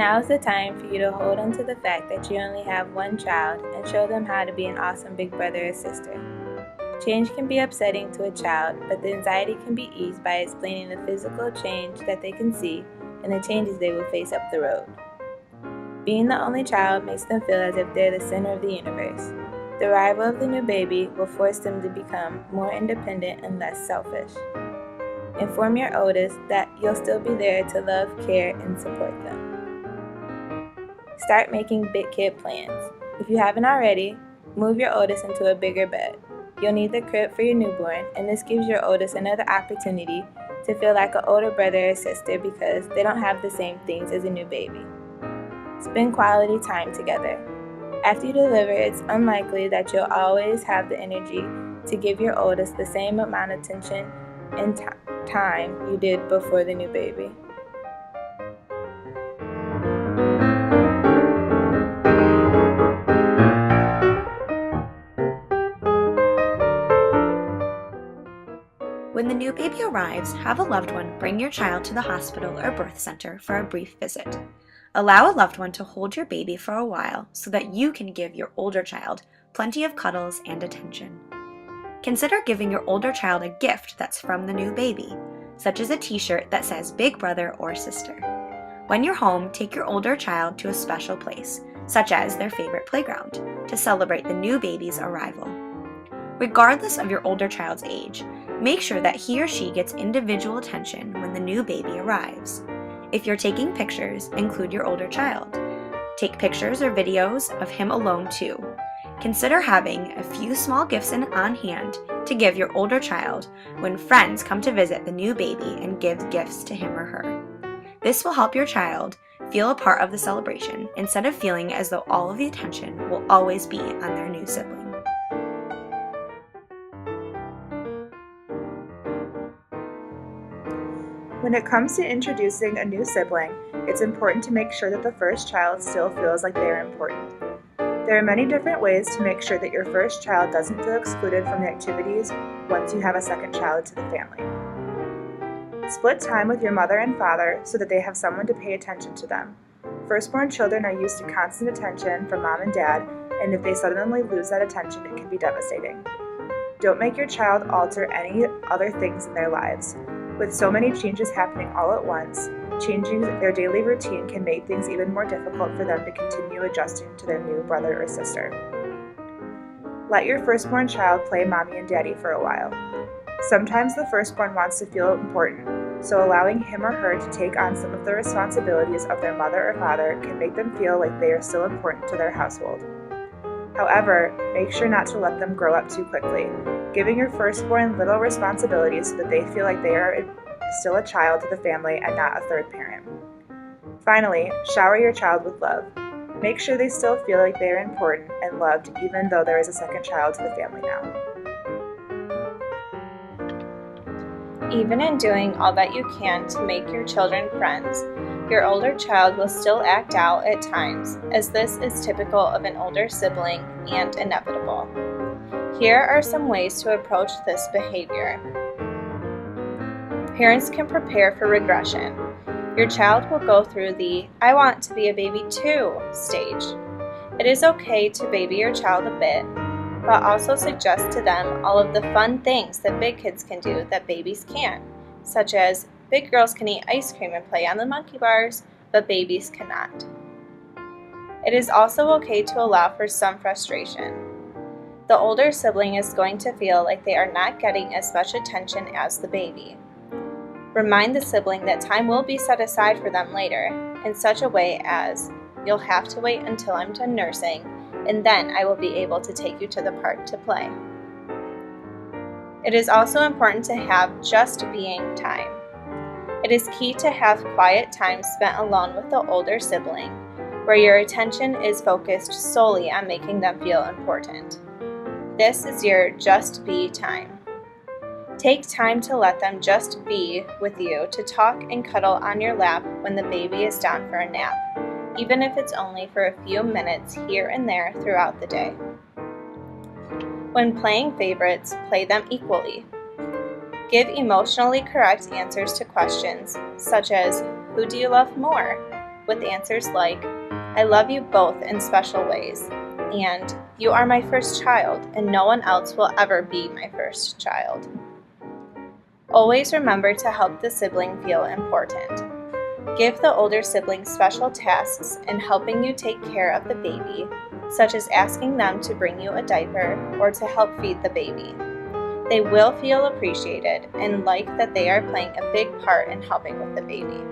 Now is the time for you to hold on to the fact that you only have one child and show them how to be an awesome big brother or sister. Change can be upsetting to a child, but the anxiety can be eased by explaining the physical change that they can see and the changes they will face up the road. Being the only child makes them feel as if they're the center of the universe. The arrival of the new baby will force them to become more independent and less selfish. Inform your oldest that you'll still be there to love, care, and support them. Start making big kid plans. If you haven't already, move your oldest into a bigger bed. You'll need the crib for your newborn, and this gives your oldest another opportunity to feel like an older brother or sister because they don't have the same things as a new baby. Spend quality time together. After you deliver, it's unlikely that you'll always have the energy to give your oldest the same amount of attention and time you did before the new baby. When the new baby arrives, have a loved one bring your child to the hospital or birth center for a brief visit. Allow a loved one to hold your baby for a while so that you can give your older child plenty of cuddles and attention. Consider giving your older child a gift that's from the new baby, such as a t-shirt that says Big Brother or Sister. When you're home, take your older child to a special place, such as their favorite playground, to celebrate the new baby's arrival. Regardless of your older child's age, make sure that he or she gets individual attention when the new baby arrives. If you're taking pictures, include your older child. Take pictures or videos of him alone too. Consider having a few small gifts on hand to give your older child when friends come to visit the new baby and give gifts to him or her. This will help your child feel a part of the celebration instead of feeling as though all of the attention will always be on their new sibling. When it comes to introducing a new sibling, it's important to make sure that the first child still feels like they are important. There are many different ways to make sure that your first child doesn't feel excluded from the activities once you have a second child to the family. Split time with your mother and father so that they have someone to pay attention to them. Firstborn children are used to constant attention from mom and dad, and if they suddenly lose that attention, it can be devastating. Don't make your child alter any other things in their lives. With so many changes happening all at once, changing their daily routine can make things even more difficult for them to continue adjusting to their new brother or sister. Let your firstborn child play mommy and daddy for a while. Sometimes the firstborn wants to feel important, so allowing him or her to take on some of the responsibilities of their mother or father can make them feel like they are still important to their household. However, make sure not to let them grow up too quickly, giving your firstborn little responsibilities so that they feel like they are still a child to the family and not a third parent. Finally, shower your child with love. Make sure they still feel like they are important and loved even though there is a second child to the family now. Even in doing all that you can to make your children friends, your older child will still act out at times, as this is typical of an older sibling and inevitable. Here are some ways to approach this behavior. Parents can prepare for regression. Your child will go through the "I want to be a baby too" stage. It is okay to baby your child a bit, but also suggest to them all of the fun things that big kids can do that babies can't, such as big girls can eat ice cream and play on the monkey bars, but babies cannot. It is also okay to allow for some frustration. The older sibling is going to feel like they are not getting as much attention as the baby. Remind the sibling that time will be set aside for them later, in such a way as, "You'll have to wait until I'm done nursing, and then I will be able to take you to the park to play." It is also important to have just being time. It is key to have quiet time spent alone with the older sibling, where your attention is focused solely on making them feel important. This is your just be time. Take time to let them just be with you, to talk and cuddle on your lap when the baby is down for a nap, even if it's only for a few minutes here and there throughout the day. When playing favorites, play them equally. Give emotionally correct answers to questions such as, "Who do you love more?" with answers like, "I love you both in special ways," and "You are my first child, and no one else will ever be my first child." Always remember to help the sibling feel important. Give the older sibling special tasks in helping you take care of the baby, such as asking them to bring you a diaper or to help feed the baby. They will feel appreciated and like that they are playing a big part in helping with the baby.